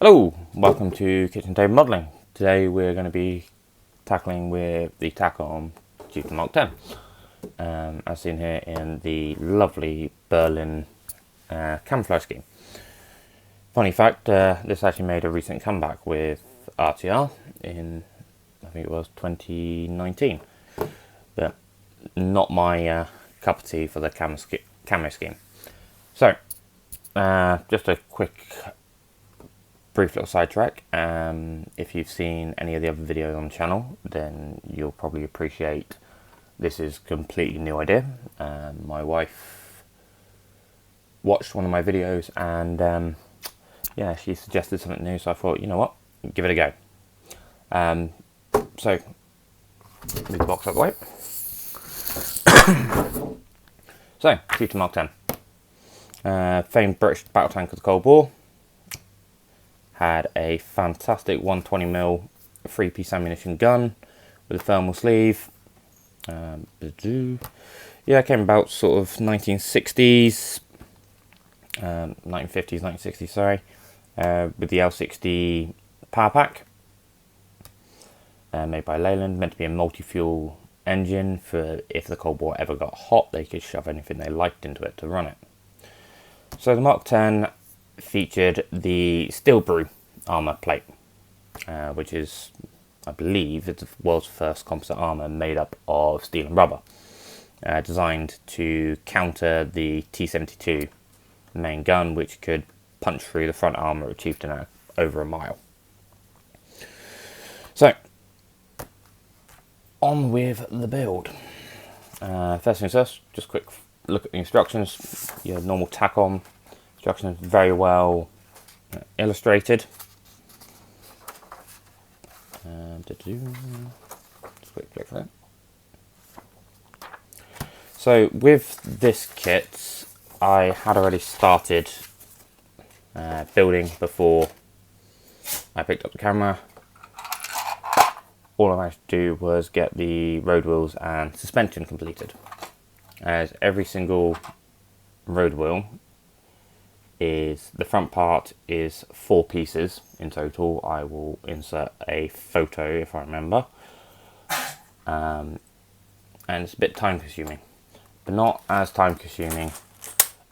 Hello, welcome to Kitchen Table Modelling. Today we're going to be tackling with the Takcom Chieftain MK, as seen here in the lovely Berlin camouflage scheme. Funny fact, this actually made a recent comeback with RTR in, I think it was 2019, but not my cup of tea for the camo scheme. So, just a quick brief little sidetrack. If you've seen any of the other videos on the channel, then you'll probably appreciate this is a completely new idea. My wife watched one of my videos and yeah, she suggested something new, so I thought, you know what, give it a go. So, move the box out of the way. So, Chieftain Mark 10. Famed British battle tank of the Cold War. Had a fantastic 120mm 3-piece ammunition gun with a thermal sleeve. Yeah, it came about sort of 1960s, 1950s, 1960s, sorry, with the L60 power pack, made by Leyland, meant to be a multi-fuel engine for if the Cold War ever got hot, they could shove anything they liked into it to run it. So the Mark 10 featured the Steel Brew armour plate, which is, I believe, it's the world's first composite armour made up of steel and rubber, designed to counter the T-72 main gun, which could punch through the front armour of Chieftain at over a mile. So, on with the build. First things first, just a quick look at the instructions. Your normal Takcom instructions, very well illustrated. Just quick click for that. So with this kit, I had already started building before I picked up the camera. All I managed to do was get the road wheels and suspension completed, as every single road wheel is, the front part is 4 pieces in total. I will insert a photo if I remember, and it's a bit time consuming, but not as time consuming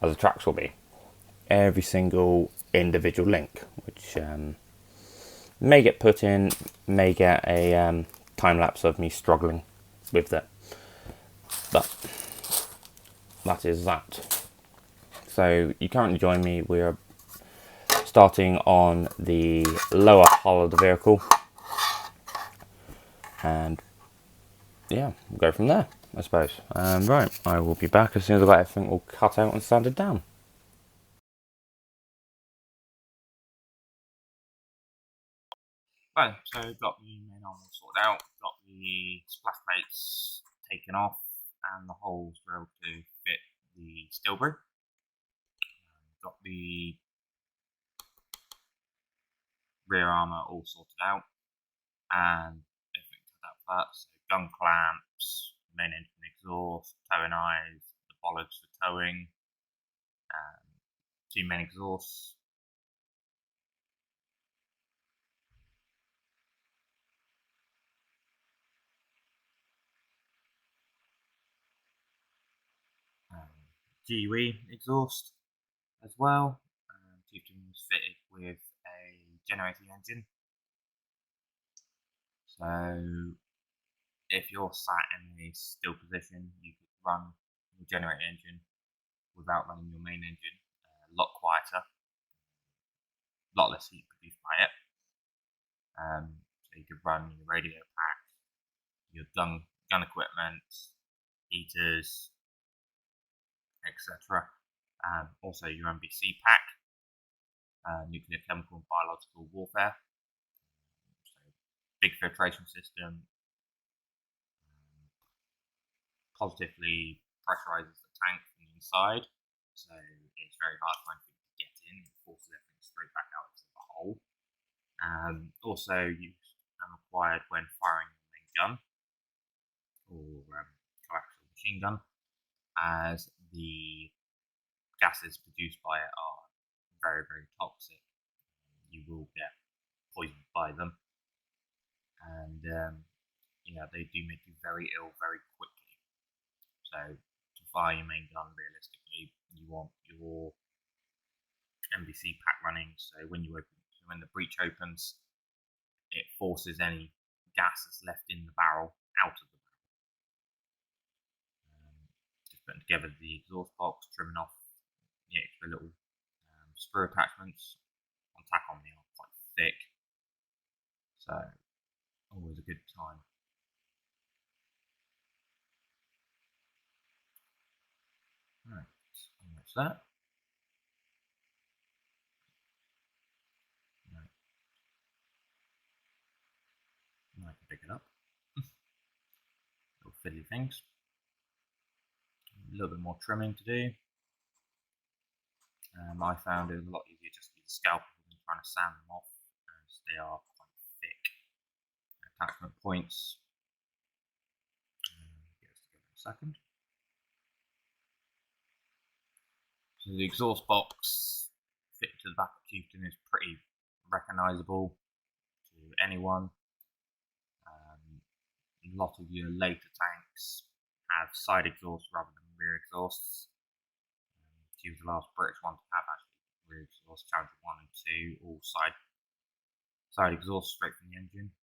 as the tracks will be. Every single individual link, which may get put in, may get a time lapse of me struggling with that, but that is that. So you currently join me, we're starting on the lower hull of the vehicle, and yeah, we'll go from there, I suppose. Right, I will be back as soon as I've got everything all cut out and sanded down. Right, so got the main armour sorted out, got the splash plates taken off, and the holes drilled to fit the steel brew. Got the rear armour all sorted out, and everything cut out for that. So gun clamps, main engine exhaust, towing eyes, the bollards for towing, 2 main exhausts. GUE exhaust as well. Chieftain was fitted with a generating engine. So if you're sat in a still position, you could run your generator engine without running your main engine. A lot quieter, a lot less heat produced by it. So you could run your radio pack, your gun equipment, heaters, etc. Also your MBC pack, nuclear, chemical and biological warfare. So big filtration system, positively pressurizes the tank from the inside, so it's very hard for anything to get in. It forces everything straight back out into the hole. Also used and required when firing the main gun or coaxial machine gun, as the gases produced by it are very, very toxic. you will get poisoned by them, and yeah, they do make you very ill very quickly. So to fire your main gun, realistically, you want your MBC pack running. So when the breech opens, it forces any gas that's left in the barrel out of the barrel. Just putting together the exhaust box, trimming off the extra little sprue attachments. On Takcom, they are quite thick, so always a good time. Right, that's that. Right. Now I can pick it up. Little fiddly things. A little bit more trimming to do. I found it a lot easier just to use a scalpel than trying to sand them off, as they are quite thick. Attachment points. Get us together in a second. So the exhaust box fitted to the back of Chieftain is pretty recognisable to anyone. A lot of your later tanks have side exhausts rather than rear exhausts. She was the last British one to have actually rear exhaust. Challenger 1 and 2 all side exhaust straight from the engine.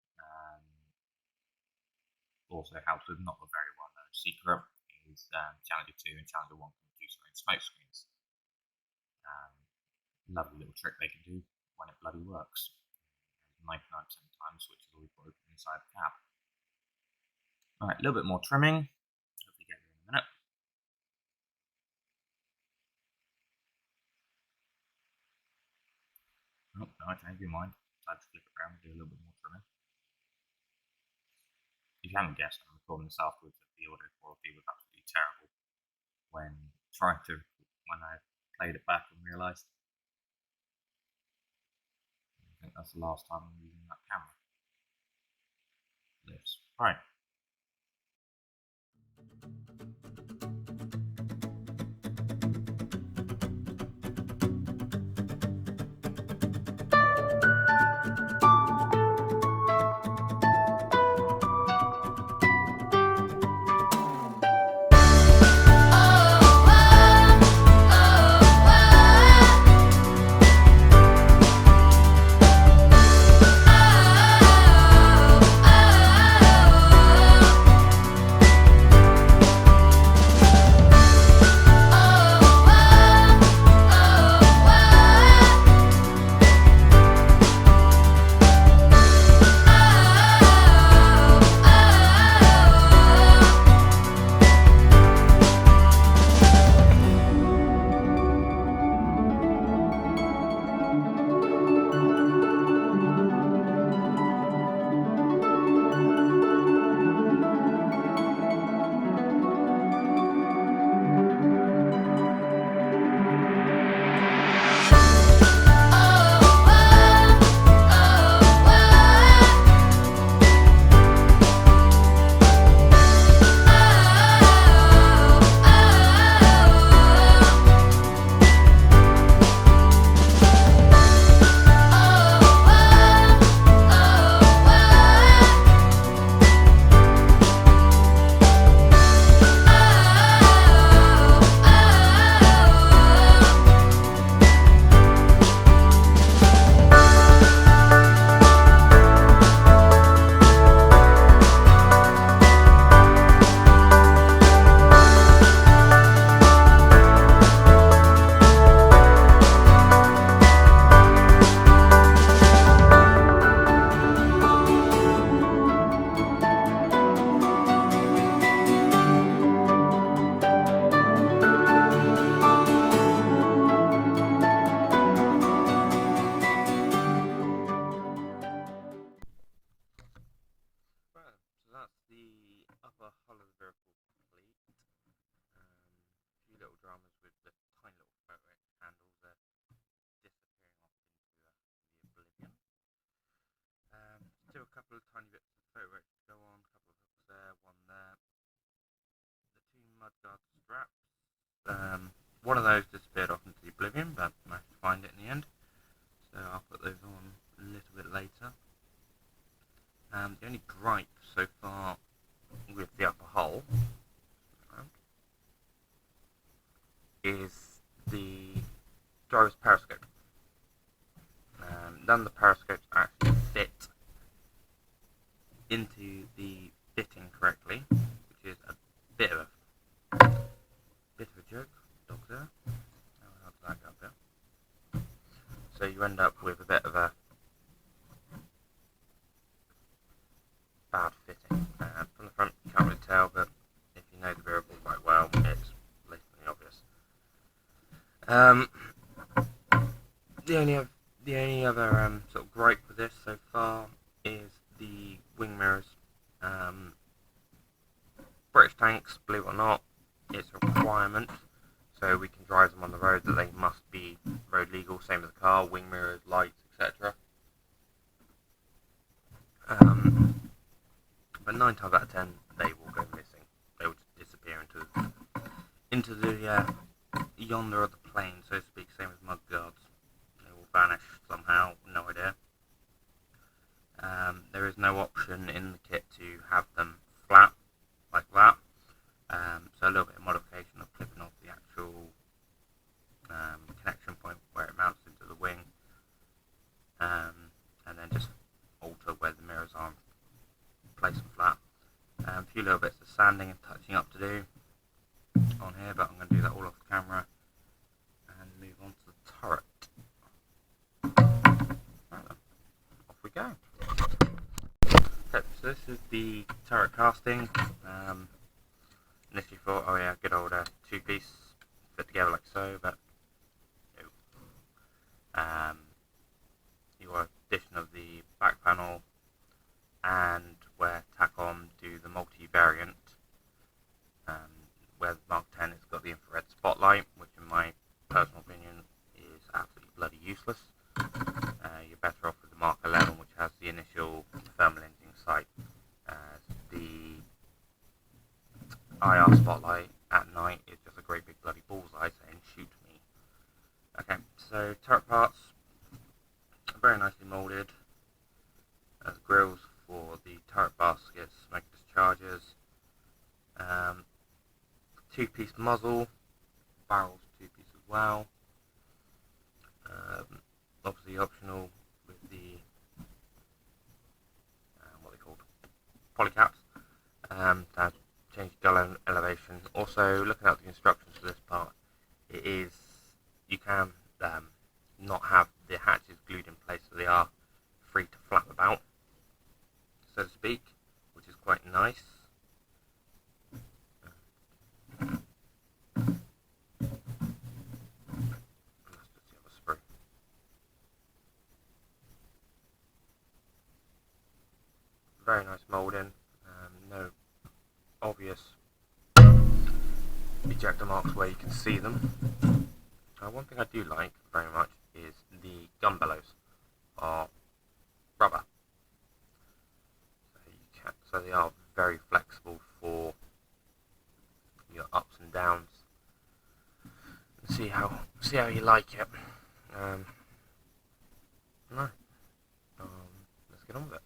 Also helps with not a very well known secret is Challenger 2 and Challenger 1 can produce their own smoke screens. Lovely little trick they can do when it bloody works. 99% of the time the switch is always broken inside the cab. Alright, a little bit more trimming. Hopefully get there in a minute. Oh, no, I changed your mind. Decided to flip it around and do a little bit more trimming. If you haven't guessed, I'm recording this afterwards that the audio quality was absolutely terrible when I played it back and realised I think that's the last time I'm using that camera. This. Right. Upper hull of the vehicle complete. A few little dramas with the tiny little photo handles disappearing off into the oblivion. Still a couple of tiny bits of photo to go on, a couple of hooks there, one there. The two mudguard straps. One of those disappeared off into the oblivion, but I managed to find it in the end. So I'll put those on the driver's periscope. None of the periscopes actually fit into the fitting correctly, which is a bit of a joke. Dog's there. How did that go there? So you end up with a bit of a bad fitting. From the front you can't really tell, but if you know the variable quite well, it's blatantly obvious. The only other sort of gripe with this so far is the wing mirrors. British tanks, believe it or not, it's a requirement, so we can drive them on the road, that they must be road legal, same as a car, wing mirrors, lights, etc. But 9 times out of 10 they will go missing. They will just disappear into the yonder of the plane, so to speak, same as mud guards. They will vanish somehow, no idea. There is no option in the kit to have them flat like that, so a little bit of modification of clipping off the actual connection point where it mounts into the wing, and then just alter where the mirrors are, place them flat. A few little bits of sanding and touching up to do on here, but I'm going to do that all off camera and move on to the turret. Right then, off we go. Okay, so this is the turret casting. Initially thought, oh yeah, good old two-piece fit together like so, but no. You got addition of the back panel, and where Takcom do the multi-variant, where the Mark 10 has got the infrared spotlight, which in my personal opinion is absolutely bloody useless. You're better off with the Mark 11, which has the initial thermal imaging sight. The IR spotlight at night is just a great big bloody bullseye saying shoot me. Okay, so turret parts, very nicely moulded. Grills for the turret baskets, smoke discharges, two-piece muzzle, barrels two-piece as well. Obviously optional with the what are they called, polycaps, to change gull elevation. Also, looking at the instructions for this part, it is, you can not have the hatches glued in place, so they are free to flap about, so to speak, which is quite nice. Very nice moulding, no obvious ejector marks where you can see them. One thing I do like very much is the gun bellows are rubber, so they are very flexible for your ups and downs. See how you like it. No, let's get on with it.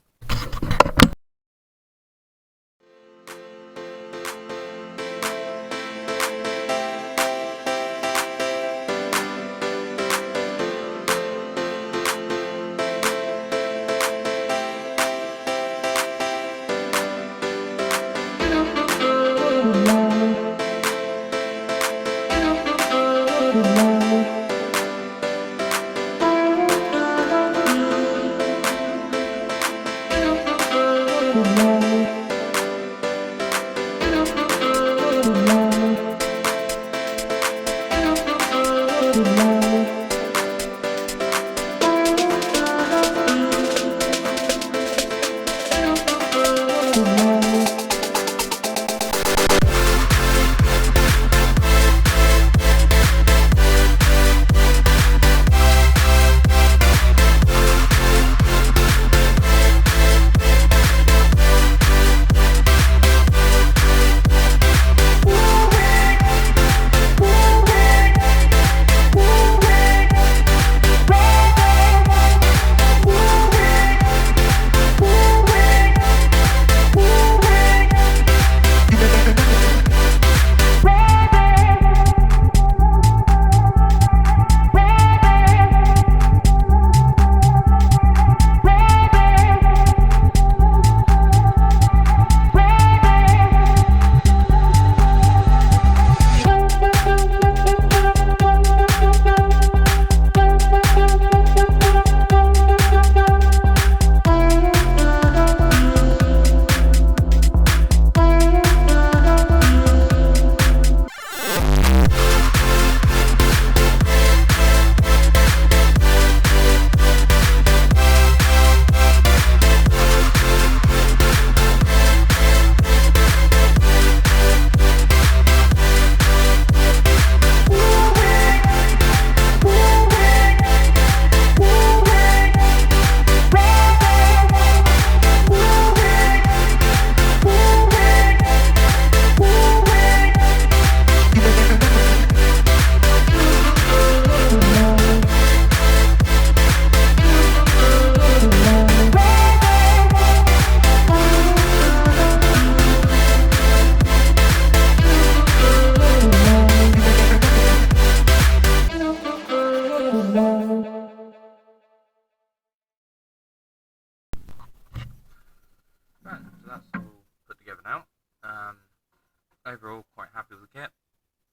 overall quite happy with the kit.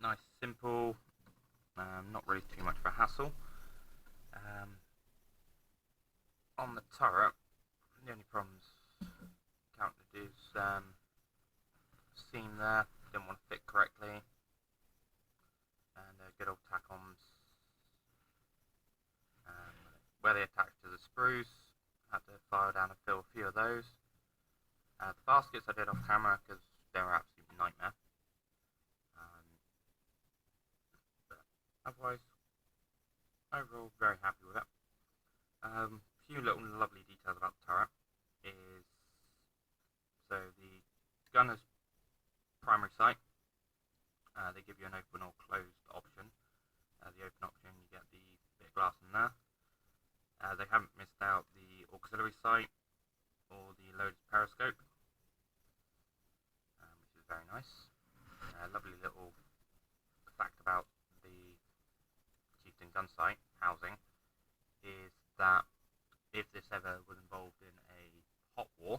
Nice, simple, not really too much of a hassle. On the turret, the only problems counted is seam there, didn't want to fit correctly, and good old Takcom's where they attach to the sprues, had to file down and fill a few of those. The baskets I did off camera because they were absolute nightmare. But otherwise, overall very happy with it. A few little lovely details about the turret is, so the gunner's primary sight, they give you an open or closed option. The open option, you get the bit of glass in there. They haven't missed out the auxiliary sight or the loaded periscope, which is very nice. Lovely little fact about the Chieftain gun sight housing is that if this ever was involved in a hot war,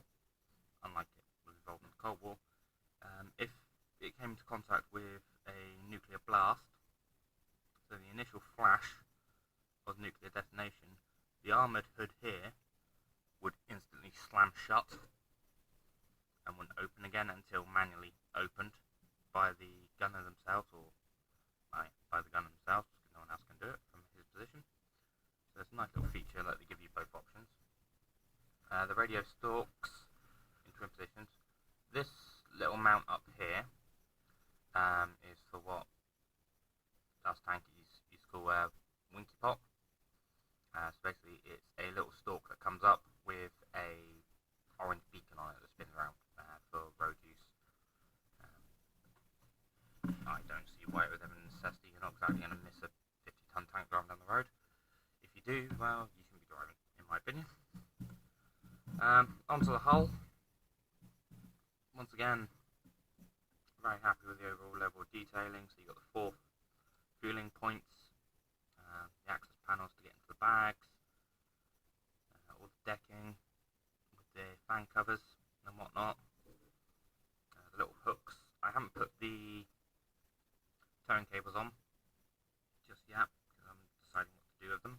unlike it was involved in the Cold War, if it came into contact with a nuclear blast, so the initial flash of nuclear detonation, the armoured hood here would instantly slam shut and wouldn't open again until manually opened by the gunner themselves, or by the gunner themselves, because no one else can do it from his position. So it's a nice little feature that they give you both options. The radio stalks in twin positions. This little mount up here is for what us tankies used to call Winky Pop. So basically it's a little stalk that comes up with a orange beacon on it that spins around for road use. I don't see why it was ever a necessity. You're not exactly going to miss a 50-ton tank driving down the road. If you do, well, you shouldn't be driving, in my opinion. Onto the hull. Once again, very happy with the overall level of detailing. So you've got the 4 fueling points, the access panels to get into the bags, all the decking with the fan covers and whatnot, the little hooks. I haven't put the towing cables on just yet because I'm deciding what to do with them.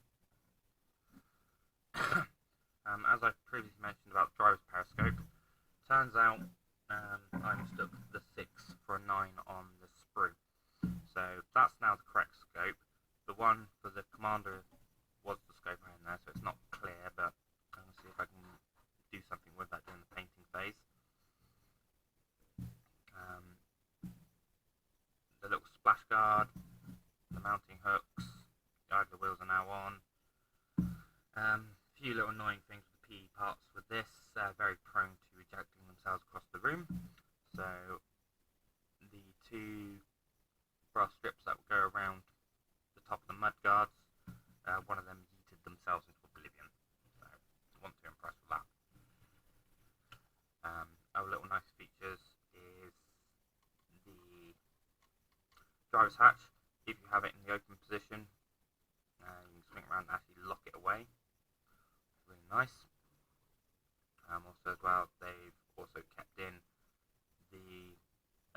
As I previously mentioned about the driver's periscope, turns out I mistook the 6 for a 9 on the sprue. So that's now the correct scope. The one for the commander was the scope I had in there, so it's not clear, but I'm going to see if I can do something with that during the painting phase. The little splash guard, the mounting hooks, the idler wheels are now on. A few little annoying things with the PE parts with this, very prone to ejecting themselves across the room. So the 2 brass strips that would go around the top of the mud guards, one of them yeeted themselves into oblivion. So I wasn't too impressed with that. Other little nice features is the driver's hatch. If you have it in the open position, you can swing it around and actually lock it away. It's really nice. Also as well, they've also kept in the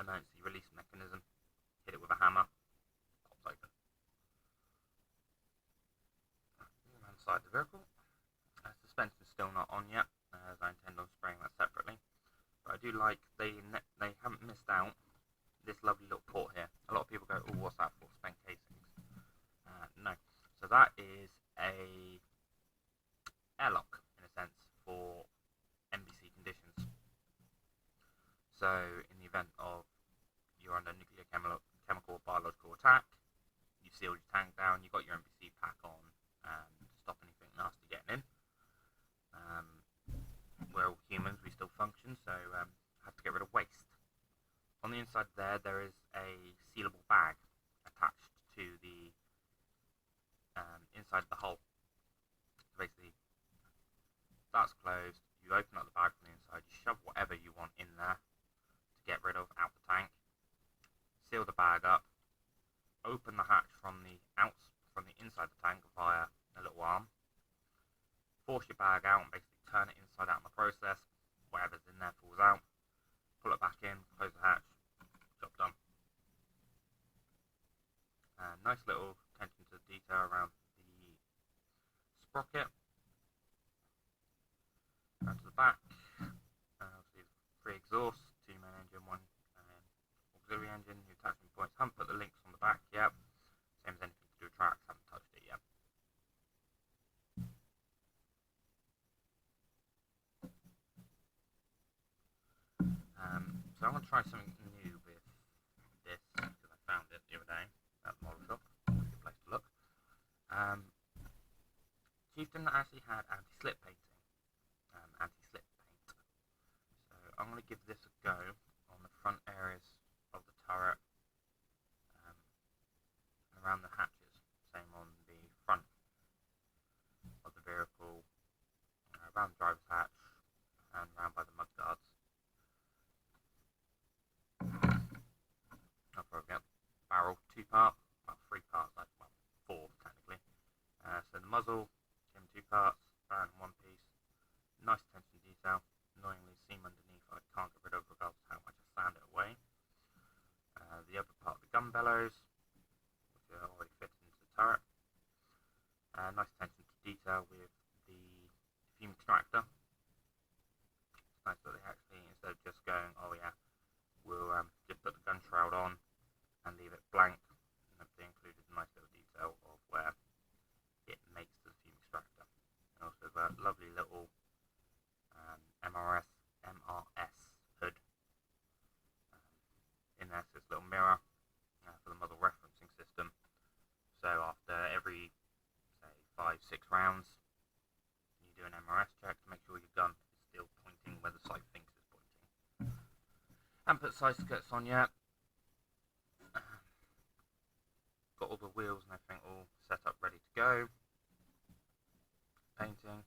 emergency release mechanism. Hit it with a hammer, pops open. Around the side of the vehicle. Suspension's still not on yet, as I intend on spraying that separately. But I do like they haven't missed out this lovely little port here. A lot of people go, "Oh, what's that for? Spent casings?" No. So that is a airlock in a sense for NBC conditions. So in the event of you're under nuclear, chemical or biological attack, you've sealed your tank down, you've got your NBC pack on to stop anything nasty getting in. We're all humans, we still function, so have to get rid of waste. On the inside there is a sealable bag attached to the inside of the hull. So basically, that's closed, you open up the bag from the inside, you shove whatever you want in there to get rid of out the tank, seal the bag up, open the hatch from the inside the tank via a little arm, force your bag out and basically turn it inside out in the process. Whatever's in there falls out, pull it back in, close the hatch, job done. go around the sprocket, around to the back. Obviously, 3 exhausts, 2 main engine, 1 auxiliary engine, your attachment points. Haven't put the links on the back yet. Same as anything to do with tracks, haven't touched it yet. So I'm going to try something new with this, because I found it the other day at the model shop. Always a good place to look. Chieftain actually had anti-slip painting, anti-slip paint. So I'm going to give this a go on the front areas of the turret, and around the hatches. Same on the front of the vehicle, around the driver's hatch, and around by the mud guards. I'll probably get barrel 2-part, well 3 parts, well 4 technically. So the muzzle came 2 parts, barrel in 1 piece. Nice attention to detail. Annoyingly, seam underneath I can't get rid of regardless of how much I sand it away. The upper part of the gun bellows, which are already fitted into the turret. Nice attention to detail with the fume extractor. It's nice that they actually, instead of just going, oh yeah, we'll just put the gun shroud on and leave it blank, and they included a nice little detail of where it makes the fume extractor. And also the lovely little MRS hood in there, so it's a little mirror for the muzzle referencing system. So after every, say, 5-6 rounds, you do an MRS check to make sure your gun is still pointing where the sight thinks it's pointing. Haven't put side skirts on yet. Got all the wheels and everything all set up ready to go. Painting.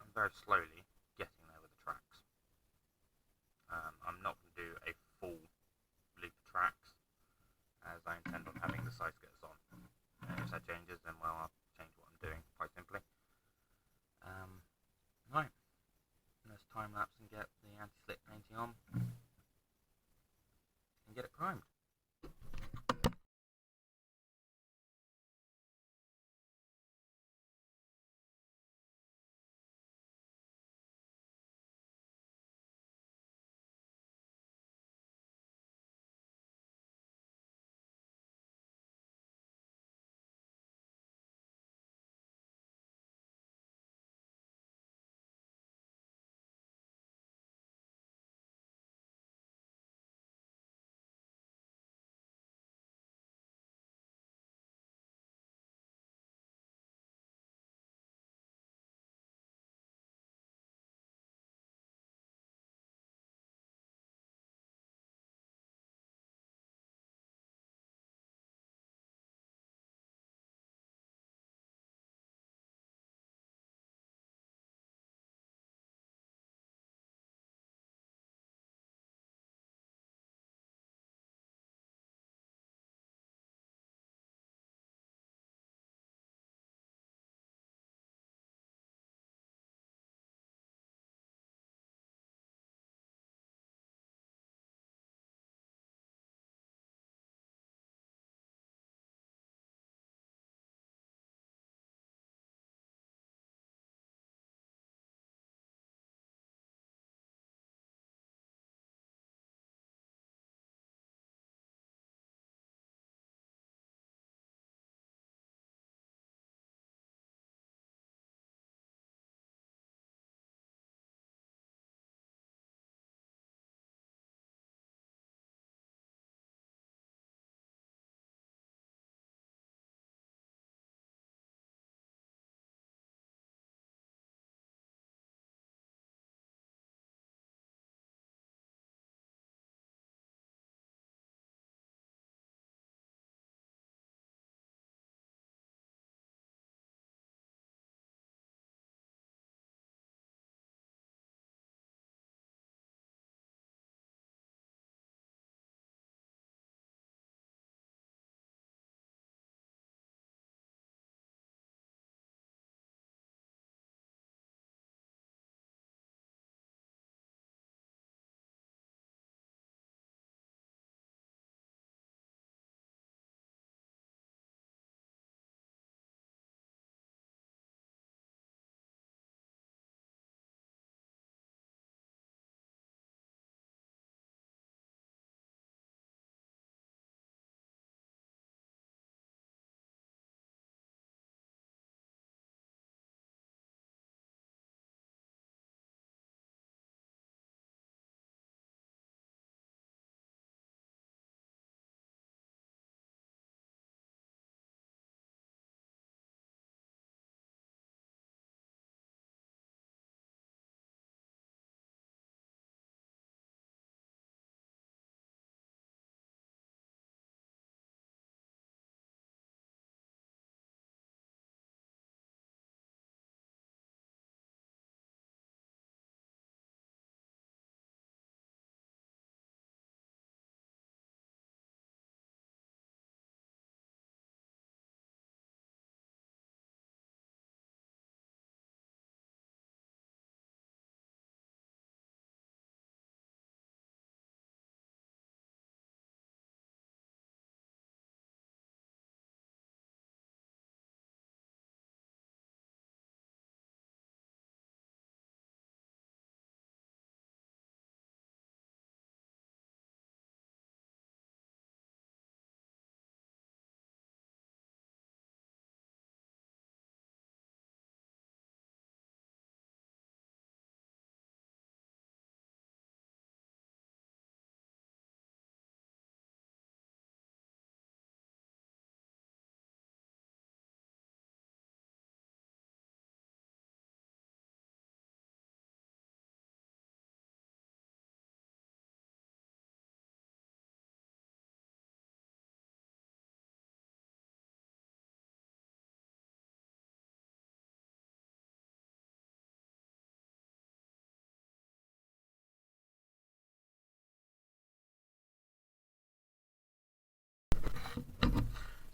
I'm very slowly getting there with the tracks. I'm not going to do a full loop of tracks, as I intend on having the side skirts on. If that changes, then well, I'll change what I'm doing, quite simply. Right, let's time lapse and get the anti-slip painting on and get it primed.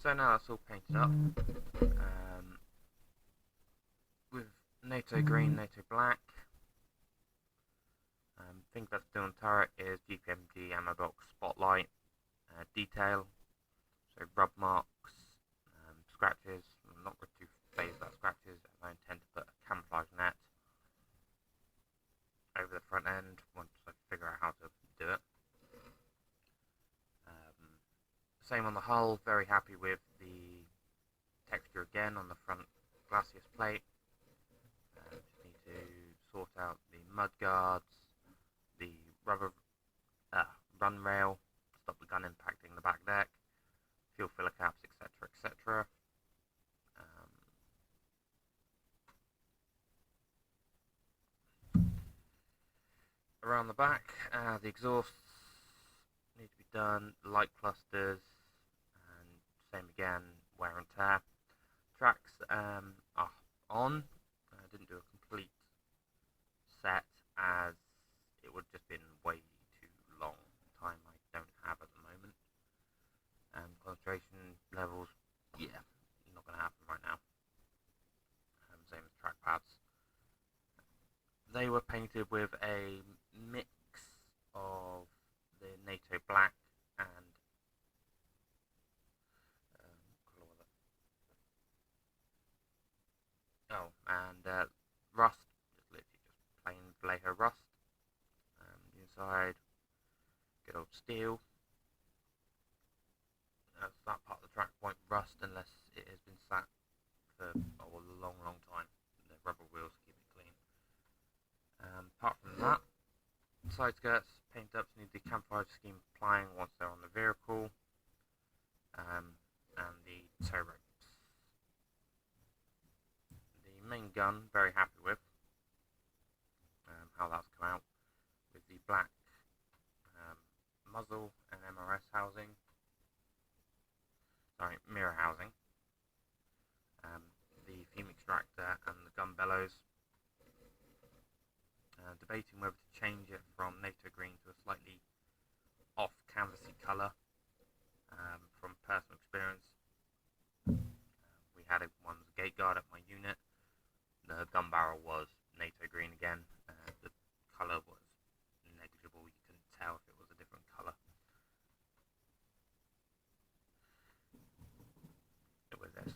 So now that's all painted up with NATO green, NATO black. Things that's doing on the turret is GPMG ammo box spotlight, detail, so rub marks, scratches. I'm not too phased about scratches, as I intend to put a camouflage net over the front end once I figure out how to do it. Same on the hull, very happy with the texture again on the front glacis plate. Just need to sort out the mud guards, the rubber run rail, stop the gun impacting the back deck, fuel filler caps, etc, etc. Around the back, the exhausts need to be done, light clusters, and same again, wear and tear. Tracks are on. I didn't do a complete set as it would have just been way too long. Time I don't have at the moment. Concentration levels, yeah, not going to happen right now. Same as track pads. They were painted with a mix of the NATO black and rust, just literally just plain Vallejo rust. The inside, good old steel. That part of the track won't rust unless it has been sat for a long time. The rubber wheels keep it clean. Apart from that, side skirts paint up to need the camouflage scheme applying once they're on the vehicle, and the tow ropes. The main gun, very happy with how that's come out, with the black muzzle and MRS housing, mirror housing, the fume extractor and the gun bellows. Debating whether to change it from NATO green to a slightly off canvassy colour. From personal experience, we had one as a gate guard at my unit. The gun barrel was NATO green again. The colour was negligible. You couldn't tell if it was a different colour. With this,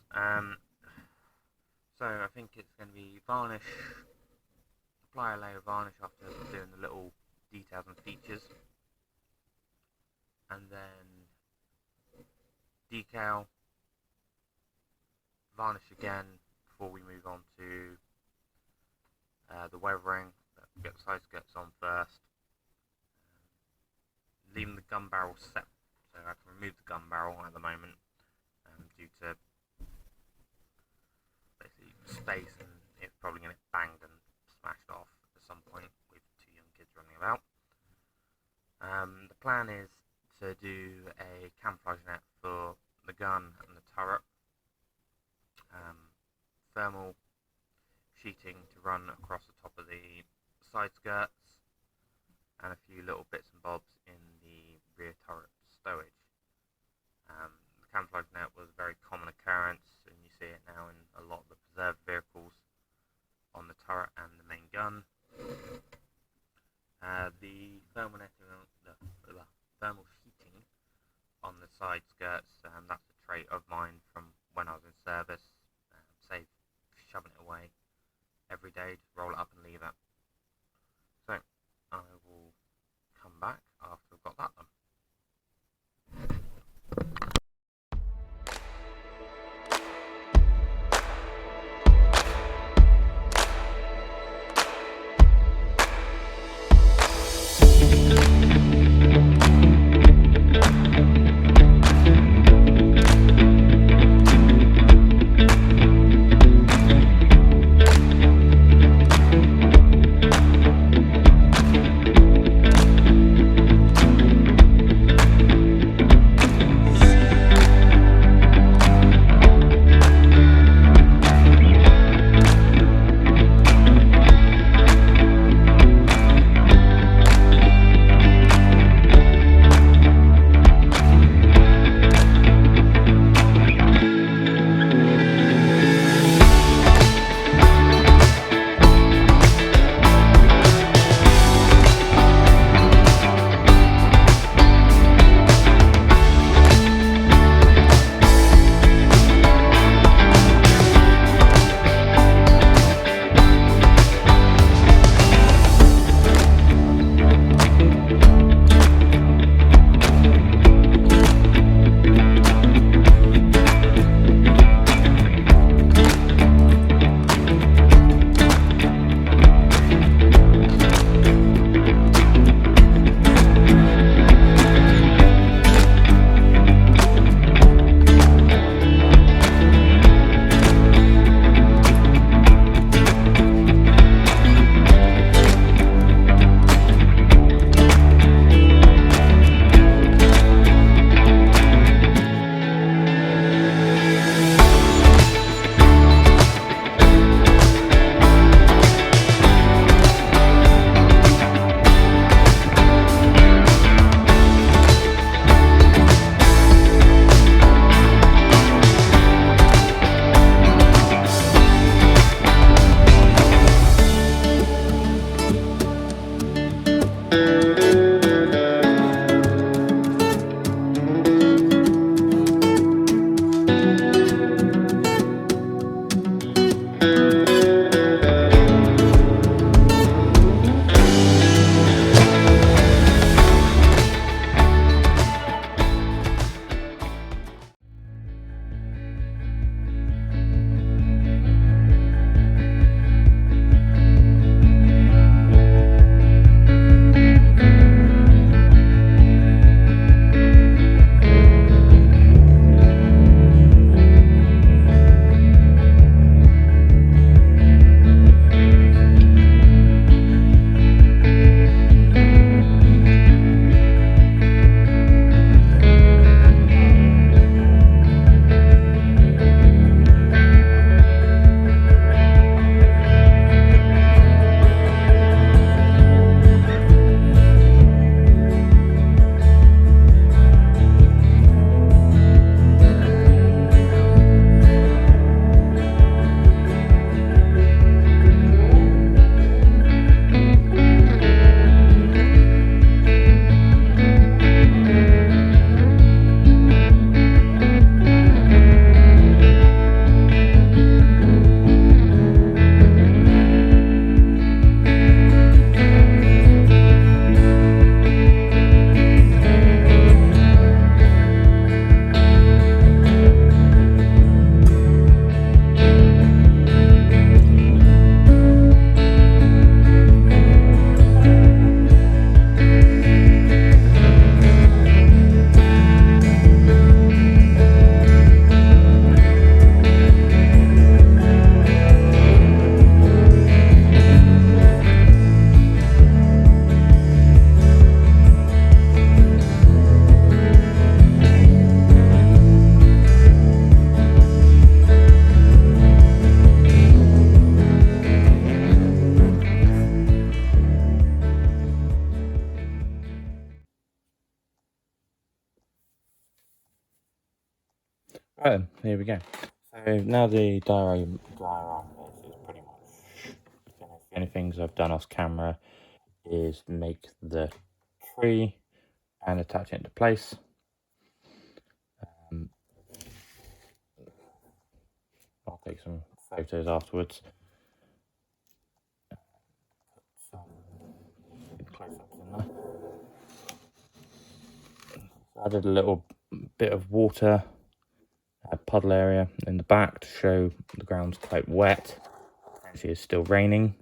so I think it's going to be varnish. Apply a layer of varnish after doing the little details and features, and then decal, varnish again before we move on to the weathering. Get the side skirts on first, leaving the gun barrel set, so I can remove the gun barrel at the moment due to basically space, and it's probably going to get banged and smashed off at some point with two young kids running about. The plan is to do a camouflage net for the gun and the turret, thermal sheeting to run across the top of the side skirts, and a few little bits and bobs in the rear turret stowage. The camouflage net was a very common occurrence, and you see it now in a lot of the preserved vehicles on the turret and the main gun. The thermal netting, the thermal sheeting on the side skirts, that's a trait of mine from when I was in service. Save shoving it away every day, just roll it up and leave it. So I will come back after I've got that done. Right then, here we go. So now the diorama is pretty much finished. The only things I've done off camera is make the tree and attach it into place. I'll take some photos afterwards. Some close-ups in there. So I added a little bit of water, a puddle area in the back to show the ground's quite wet. Actually, it's still raining.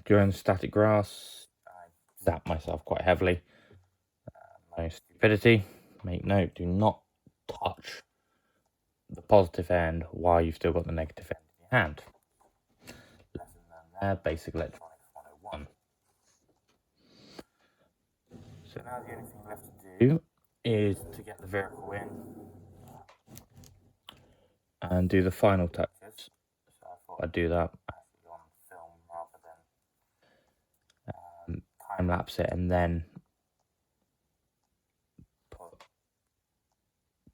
During the static grass, I zapped myself quite heavily. My stupidity. Make note: do not touch the positive end while you've still got the negative end in your hand. Lesson learned there, basic electronics 101. So now the only thing left to do is to get the vehicle in and do the final touches. So I thought I'd do that actually on film rather than time lapse it and then put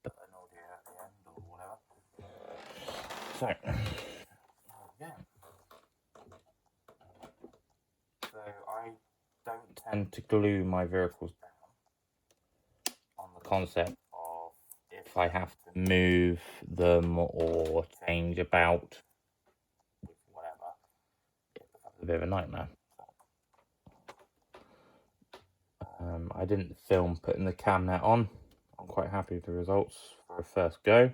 an audio at the end or whatever. So, yeah. So I don't tend to glue my vehicles down on the concept of if I have to move them or change about with whatever, it becomes a bit of a nightmare. I didn't film putting the cam net on. I'm quite happy with the results for a first go.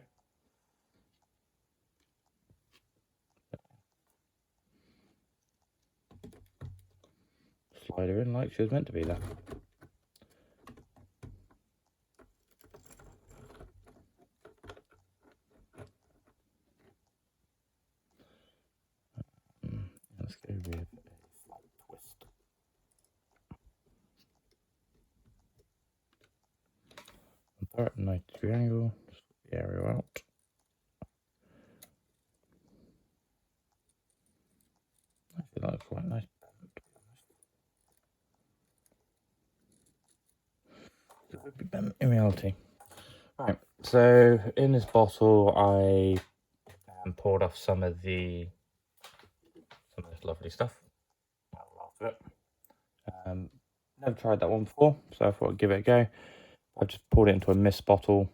Slide her in like she was meant to be there. Let's go with a slight twist. Start at 90-degree angle, just put the aerial out. Actually, that looks quite nice. It would be bent in reality. Right, so in this bottle, I poured off some of this lovely stuff. After it. Never tried that one before, so I thought I'd give it a go. I've just poured it into a mist bottle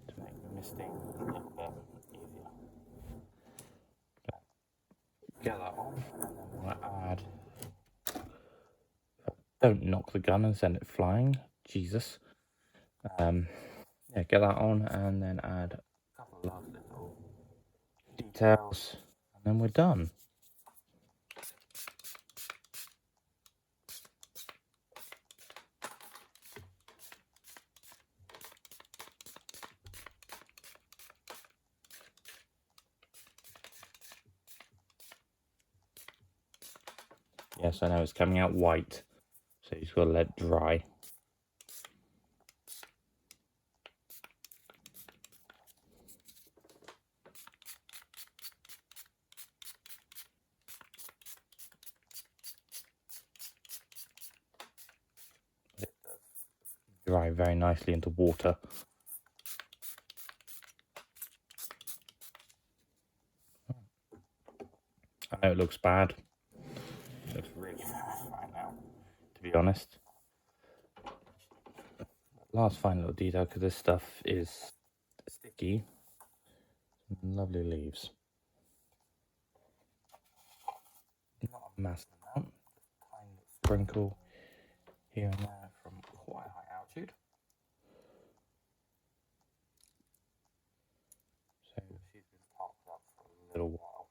to make the misting a little bit easier. Get that on, and then we'll add. Don't knock the gun and send it flying, Jesus. Yeah, get that on, and then add a couple of little details, and then we're done. Yes, I know it's coming out white, so you just got to let it dry. It does dry very nicely into water. I know it looks bad. It looks really bad right now, to be honest. Last fine little detail, because this stuff is sticky. Some lovely leaves. Not a massive amount, just a tiny little sprinkle here and there from quite a high altitude. So she's been parked up for a little while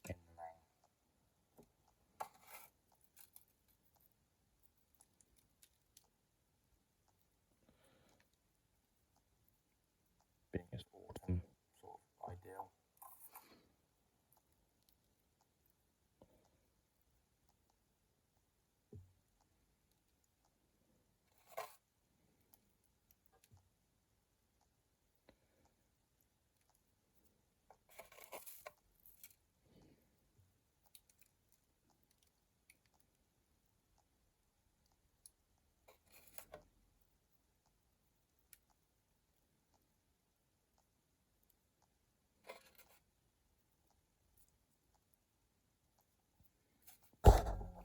in the rain. Being as autumn, sort of ideal.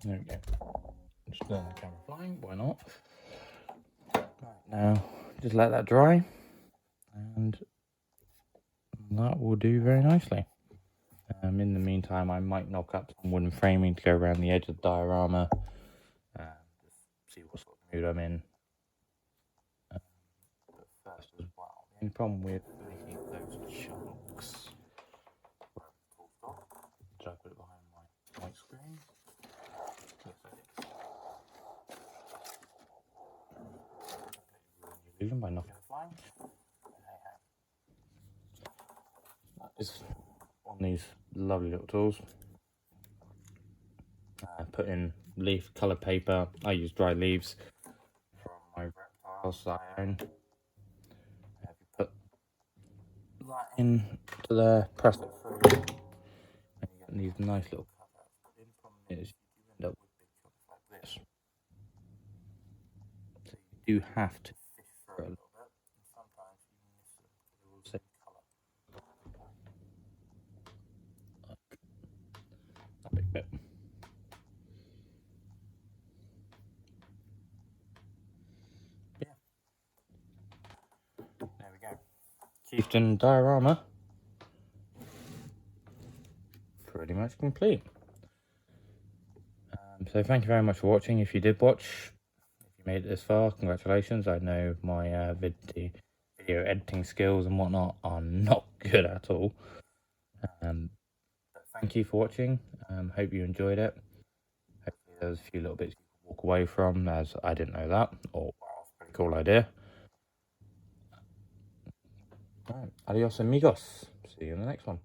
There we go. Just learn the camera flying, why not? Right, now just let that dry, and that will do very nicely. In the meantime, I might knock up some wooden framing to go around the edge of the diorama, just see what sort of mood I'm in. But first as well, the only problem with making those chunks, which I put it behind my white screen. Illusion by knocking it flying. That is on these lovely little tools. Put in leaf coloured paper. I use dry leaves from my reptiles that I own. If you put that in to there, press it through, and you get these nice little cutouts. The only problem is you end up with big chunks like this. So you do have to fish through it a little bit, and sometimes you miss them because they're all the same colour. Like that big bit. There we go. Chieftain diorama pretty much complete. So thank you very much for watching. If you did watch, if you made it this far, congratulations. I know my video editing skills and whatnot are not good at all. But thank you for watching. Hope you enjoyed it. Hopefully there's a few little bits you can walk away from, as I didn't know that. Or wow, pretty cool idea. Alright, adios amigos. See you in the next one.